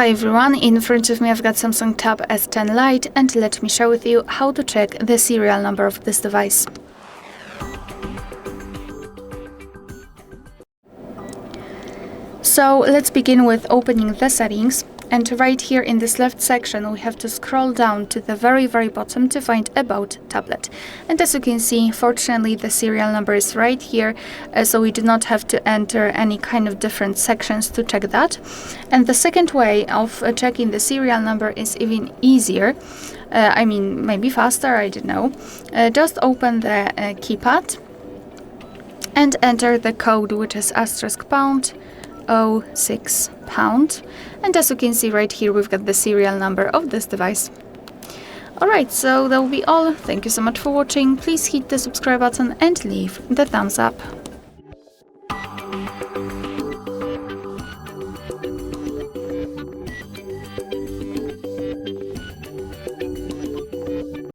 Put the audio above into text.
Hi everyone, in front of me I've got Samsung Tab S10 Lite, and let me share with you how to check the serial number of this device. So let's begin with opening the settings, and right here in this left section we have to scroll down to the very bottom to find About Tablet. And as you can see, fortunately the serial number is right here, so we do not have to enter any kind of different sections to check that. And the second way of checking the serial number is even easier. I mean, maybe faster, I don't know. Just open the keypad and enter the code, which is *##06#, and as you can see right here we've got the serial number of this device. Alright, so that will be all. Thank you so much for watching. Please hit the subscribe button and leave the thumbs up.